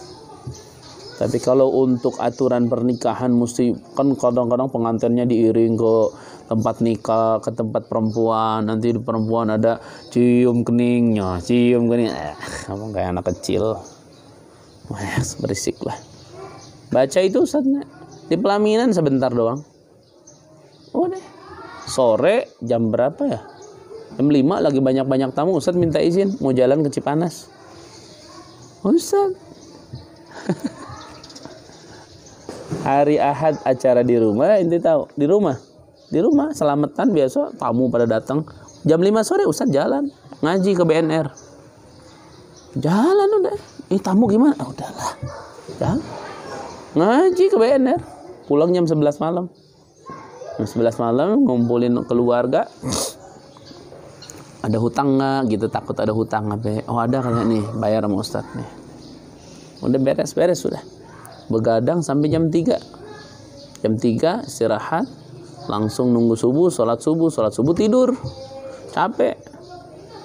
Tapi kalau untuk aturan pernikahan mesti kan kadang-kadang pengantinnya diiring ke tempat nikah, ke tempat perempuan, nanti di perempuan ada cium keningnya, ngomong kayak anak kecil. Wah, berisik lah. Baca itu Ustaz di pelaminan sebentar doang. Udah. Sore jam berapa ya? Jam 5 lagi banyak-banyak tamu, Ustaz minta izin mau jalan ke Cipanas. Ustaz. Hari Ahad acara di rumah, ente tahu? Di rumah selamatan biasa tamu pada datang. Jam 5 sore Ustaz jalan ngaji ke BNR. Jalan udah. Tamu gimana? Udahlah. Jalan. Ngaji ke BNR. Pulang jam 11 malam. Jam 11 malam ngumpulin keluarga. Ada hutang nggak gitu, takut ada hutang apa? Oh ada katanya nih, bayar sama Ustaz nih. Udah beres sudah. Begadang sampai jam 3. Jam 3 istirahat, langsung nunggu subuh, sholat subuh tidur. Capek.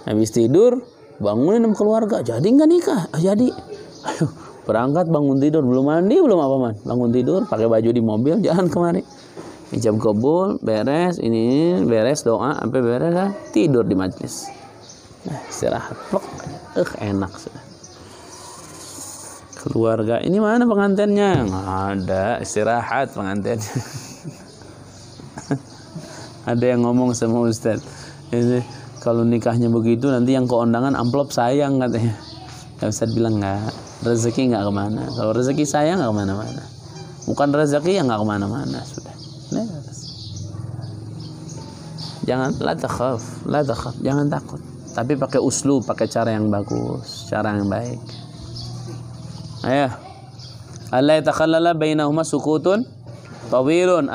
Habis tidur, bangunin sama keluarga. Jadi nggak nikah? Jadi. Ayo, berangkat bangun tidur, belum mandi, belum apa man. Bangun tidur, pakai baju di mobil, jalan kemari. Ijab kabul, beres, doa, sampai beres kan, tidur di majelis. Istirahat, plok, enak sudah. Keluarga, ini mana pengantinnya? Nggak ada, istirahat pengantinnya. Ada yang ngomong sama Ustaz, kalau nikahnya begitu nanti yang keundangan amplop sayang katanya. Ustaz bilang nggak, rezeki nggak kemana. Kalau rezeki sayang nggak kemana-mana. Bukan rezeki yang nggak kemana-mana sudah. Jangan la takhaf, jangan takut. Tapi pakai uslub, pakai cara yang bagus, cara yang baik. Ayo. Allah yatakhallala bainahuma sukutun tawilun.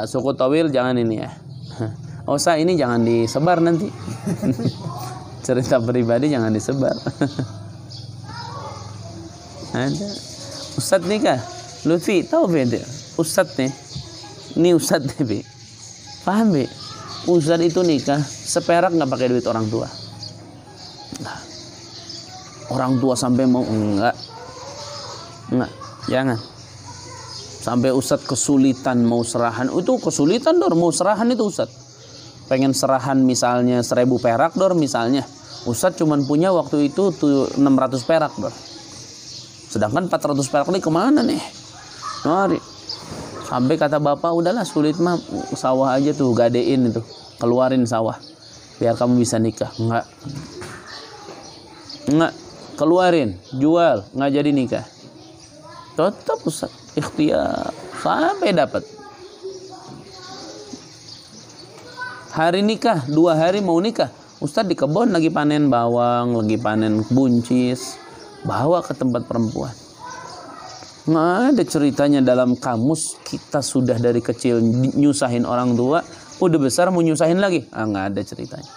Sukut tawil jangan ini ya. Usah ini jangan disebar nanti. Cerita pribadi jangan disebar. Ada Ustadz nikah. Lutfi tahu beda. Ustadz nih. Ini Ustadz nih, Bi. Paham, Bi? Ustadz itu nikah seperak nggak pakai duit orang tua. Nah, orang tua sampai mau enggak, jangan. Sampai Ustadz kesulitan mau serahan, itu kesulitan dor mau serahan itu Ustadz. Pengen serahan misalnya 1.000 perak dor misalnya. Ustadz cuman punya waktu itu 600 perak dor. Sedangkan 400 perak ini kemana nih? Mari. Sampai kata bapak, udahlah sulit mah sawah aja tuh gadein itu, keluarin sawah biar kamu bisa nikah. Enggak, keluarin, jual, nggak jadi nikah. Tetap Ustaz ikhtiar sampai dapat. Hari nikah, 2 hari mau nikah, Ustaz di kebun lagi panen bawang, lagi panen buncis, bawa ke tempat perempuan. Nggak ada ceritanya dalam kamus kita sudah dari kecil nyusahin orang tua, udah besar mau nyusahin lagi. Nggak ada ceritanya.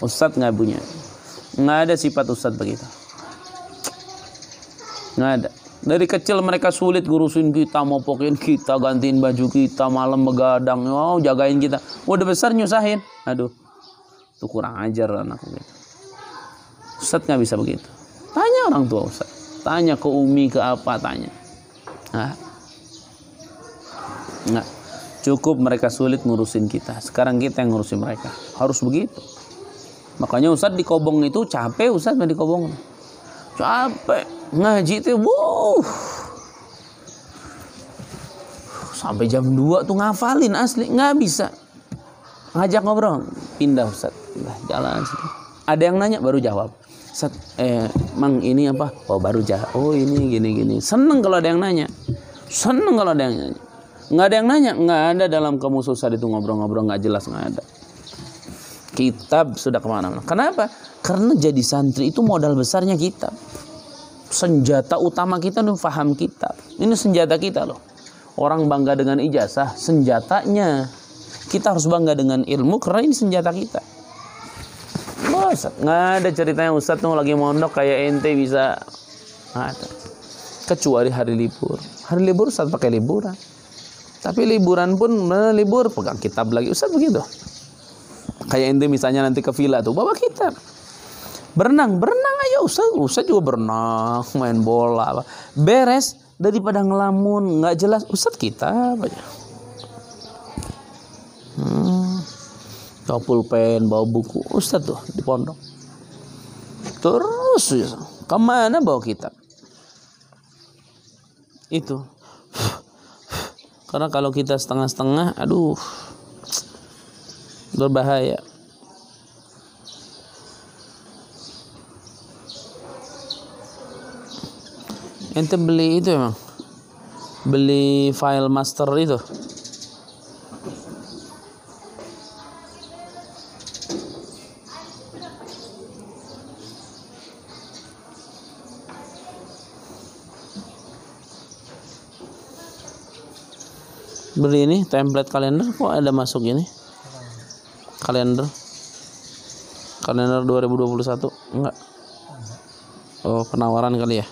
Ustadz nggak punya. Nggak ada sifat ustadz begitu. Nggak ada. Dari kecil mereka sulit ngurusin kita, mau pokin kita, gantiin baju kita, malam begadang, jagain kita. Udah besar nyusahin. Aduh, tuh kurang ajar anak gitu. Ustadz nggak bisa begitu. Tanya orang tua ustadz. Tanya ke umi, ke apa, tanya. Nggak. Cukup mereka sulit ngurusin kita. Sekarang kita yang ngurusin mereka. Harus begitu. Makanya ustadz di Kobong itu capek ustadz di Kobong. Capek. Ngaji itu sampai jam 2 tuh ngafalin asli. Nggak bisa. Ngajak ngobrol. Pindah ustadz. Pindah jalan. Ada yang nanya baru jawab. Ustaz, Mang ini apa? Oh baru jawab. Oh ini gini-gini. Seneng kalau ada yang nanya. Seneng kalau ada yang nanya. Nggak ada yang nanya. Nggak ada dalam kamus Ustaz itu ngobrol-ngobrol nggak jelas, nggak ada. Kitab sudah kemana-mana. Kenapa? Karena jadi santri itu modal besarnya kitab. Senjata utama kita tuh paham kitab. Ini senjata kita loh. Orang bangga dengan ijazah, senjatanya. Kita harus bangga dengan ilmu karena ini senjata kita. Nggak ada ceritanya Ustadz tuh lagi mondok kayak ente bisa. Nggak ada. Kecuali hari libur. Hari libur Ustadz pakai liburan. Tapi liburan pun libur pegang kitab lagi. Ustadz begitu. Kayak ente misalnya nanti ke villa tuh bawa kitab. Berenang ayo Ustadz juga berenang, main bola. Beres daripada ngelamun nggak jelas. Ustadz kitab aja. Bawa pulpen, bawa buku. Ustadz tuh di pondok. Terus kemana bawa kitab? Itu. Karena kalau kita setengah-setengah, aduh, berbahaya. Ente beli itu emang? Beli file master itu? Beli ini template kalender kok ada masuk ini? Kalender 2021 enggak? Oh penawaran kali ya?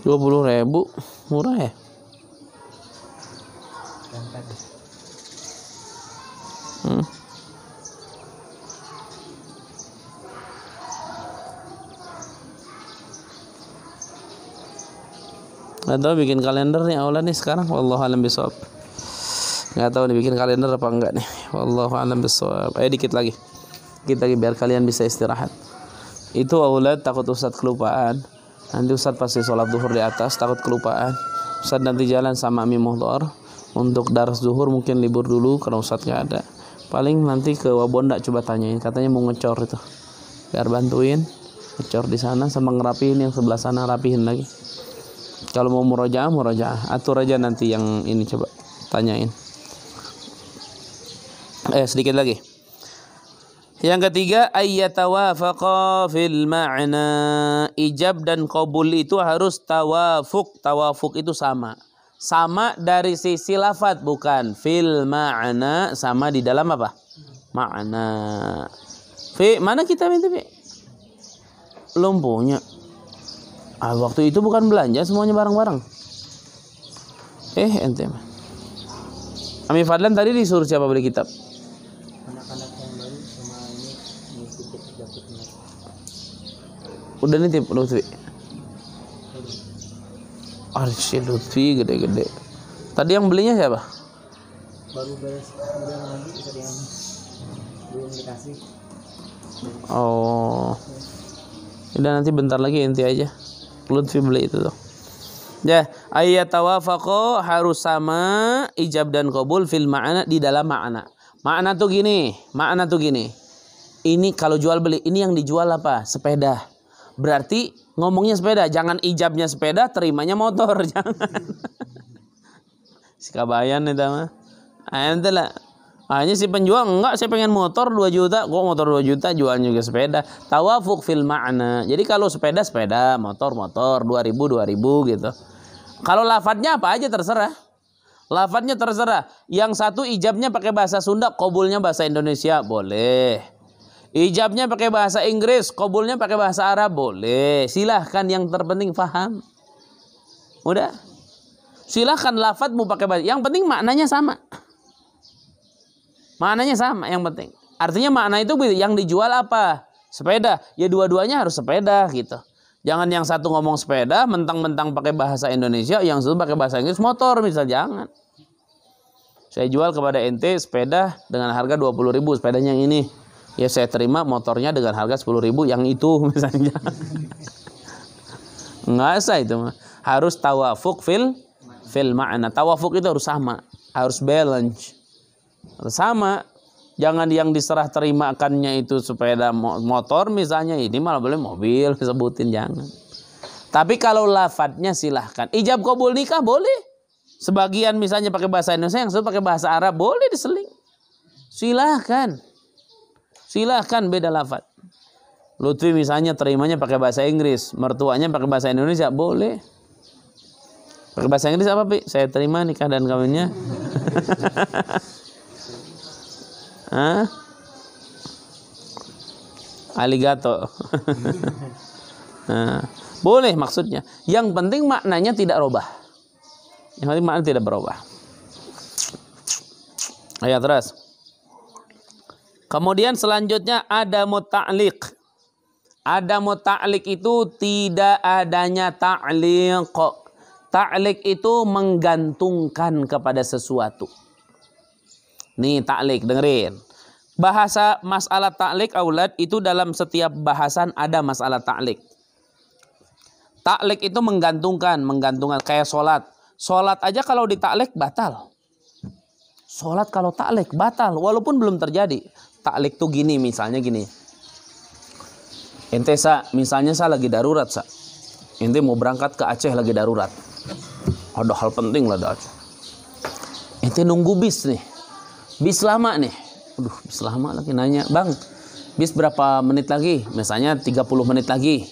Rp20.000 murah ya? Nggak tahu bikin kalender nih awalnya nih sekarang. Wallahu a'lam bishawab. Nggak tahu nih bikin kalender apa enggak nih. Wallahu a'lam bishawab. Ayo dikit lagi biar kalian bisa istirahat. Itu aulad takut Ustadz kelupaan. Nanti Ustadz pasti sholat zuhur di atas, takut kelupaan. Ustadz nanti jalan sama Ami Muhdhar untuk daras zuhur, mungkin libur dulu karena Ustadz nggak ada. Paling nanti ke Wabonda coba tanyain, katanya mau ngecor itu, biar bantuin ngecor di sana sama ngerapihin yang sebelah sana, rapihin lagi. Kalau mau murojaah, atur aja nanti yang ini coba tanyain. Sedikit lagi. Yang ketiga, ayyatawafaqa fil ma'na. Ijab dan qabul itu harus tawafuk. Tawafuk itu sama. Sama dari sisi lafaz, bukan fil ma'na, sama di dalam apa? Ma'na. Mana kitab itu, Fi? Belum punya. Waktu itu bukan belanja semuanya bareng-bareng. Ente mah. Ami Fadlan tadi disuruh siapa beli kitab? Anak-anak yang baru sama ini titip dapetnya. Udah nitip Lutfi. Arsyid Lutfi gede-gede. Tadi yang belinya siapa? Baru beres udah lagi tadi yang belum dikasih. Oh. Udah nanti bentar lagi ente aja. Lutfi beli itu tuh. Ya, ayyatawafaqa harus sama ijab dan qabul fil ma'na di dalam makna. Makna tuh gini. Ini kalau jual beli, ini yang dijual apa? Sepeda. Berarti ngomongnya sepeda, jangan ijabnya sepeda, terimanya motor, jangan. Sikabayan itu mah. Itulah. Hanya si penjual enggak, saya pengen motor 2 juta. Kok motor 2 juta jual juga sepeda? Tawafuk fil ma'na. Jadi kalau sepeda, motor 2000 gitu. Kalau lafadznya apa aja terserah. Lafadznya terserah. Yang satu ijabnya pakai bahasa Sunda, qabulnya bahasa Indonesia, boleh. Ijabnya pakai bahasa Inggris, qabulnya pakai bahasa Arab, boleh. Silahkan, yang terpenting paham. Udah. Silahkan lafadz mau pakai bahasa. Yang penting maknanya sama. Maknanya sama yang penting. Artinya makna itu yang dijual apa? Sepeda. Ya dua-duanya harus sepeda gitu. Jangan yang satu ngomong sepeda, mentang-mentang pakai bahasa Indonesia, yang satu pakai bahasa Inggris, motor misal, jangan. Saya jual kepada ente sepeda dengan harga 20.000, sepedanya yang ini. Ya saya terima motornya dengan harga 10.000 yang itu misalnya. Nggak usah itu mah. Harus tawafuk fil ma'na. Tawafuk itu harus sama, harus balance. Sama, jangan yang diserah terimakannya itu sepeda motor misalnya, ini malah boleh mobil sebutin, jangan. Tapi kalau lafadznya silahkan. Ijab qabul nikah boleh. Sebagian misalnya pakai bahasa Indonesia, yang satu pakai bahasa Arab, boleh diseling. Silahkan. Silahkan beda lafadz. Lutfi misalnya terimanya pakai bahasa Inggris, mertuanya pakai bahasa Indonesia, boleh. Pakai bahasa Inggris apa, Pi? Saya terima nikah dan kawinnya. Hah? Aligato. Nah, boleh maksudnya. Yang penting maknanya tidak robah. Yang penting maknanya tidak berubah. Ayo terus. Kemudian selanjutnya ada muta'liq. Ada muta'liq itu tidak adanya ta'liq. Ta'liq itu menggantungkan kepada sesuatu. Nih ta'liq, dengerin. Bahasa masalah ta'liq aulad itu dalam setiap bahasan ada masalah ta'liq. Ta'liq itu menggantungkan kayak sholat. Sholat aja kalau ditaklik batal. Sholat kalau taklik batal walaupun belum terjadi. Taklik tuh gini, misalnya gini. Ente misalnya lagi darurat Ente mau berangkat ke Aceh lagi darurat. Ada hal penting lah dah. Ente nunggu bis nih. Bis lama nih. Aduh, bis lama lagi nanya. Bang, bis berapa menit lagi? Misalnya 30 menit lagi.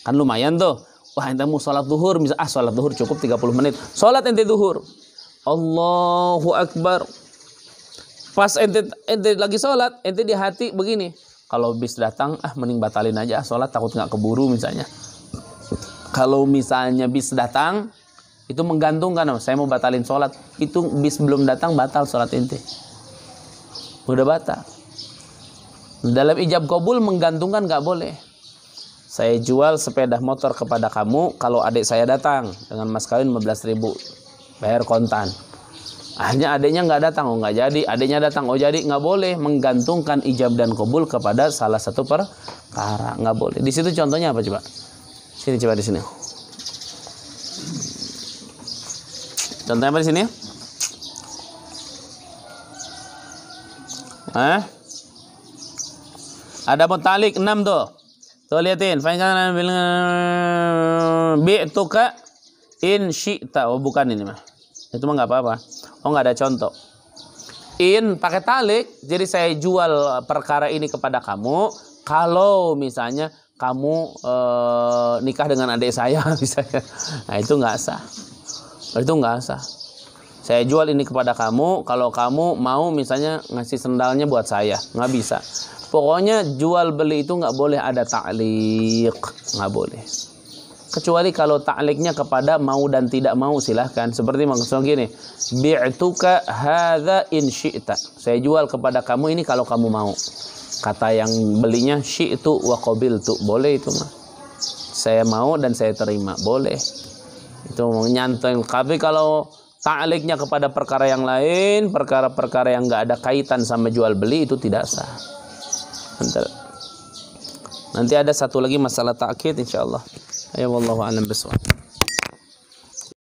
Kan lumayan tuh. Wah, ente mau sholat duhur. Sholat duhur cukup 30 menit. Sholat ente duhur. Allahu Akbar. Pas ente lagi sholat, ente di hati begini. Kalau bis datang, mending batalin aja. Sholat takut nggak keburu misalnya. Kalau misalnya bis datang, itu menggantungkan. Saya mau batalin sholat. Itu bis belum datang, batal sholat ente. Udah batal. Dalam ijab qabul menggantungkan nggak boleh. Saya jual sepeda motor kepada kamu kalau adik saya datang dengan mas kawin 15.000, bayar kontan. Akhirnya adiknya nggak datang, nggak jadi. Adiknya datang, jadi, nggak boleh menggantungkan ijab dan qabul kepada salah satu perkara, nggak boleh. Di situ contohnya apa coba? Sini coba di sini. Contohnya apa di sini? Ada mutalik 6 tuh. Tuh liatin. Bi'tuka in syi'ta. Oh bukan ini mah. Itu mah nggak apa-apa. Oh nggak ada contoh. In pakai talik. Jadi saya jual perkara ini kepada kamu. Kalau misalnya kamu nikah dengan adik saya misalnya. Nah itu nggak sah. Itu nggak sah. Saya jual ini kepada kamu, kalau kamu mau misalnya ngasih sendalnya buat saya, nggak bisa. Pokoknya jual beli itu nggak boleh ada ta'liq, nggak boleh. Kecuali kalau ta'liqnya kepada mau dan tidak mau, silahkan. Seperti maksudnya gini, bi'tuka hadza in syi'ta. Saya jual kepada kamu ini kalau kamu mau. Kata yang belinya syi'tu wa qabiltu, boleh itu mah. Saya mau dan saya terima, boleh. Itu nyantai. Tapi kalau ta'liqnya kepada perkara yang lain, perkara-perkara yang nggak ada kaitan sama jual beli, itu tidak sah. Nanti ada satu lagi masalah ta'kid insyaallah. Ya wallahu a'lam bishawab.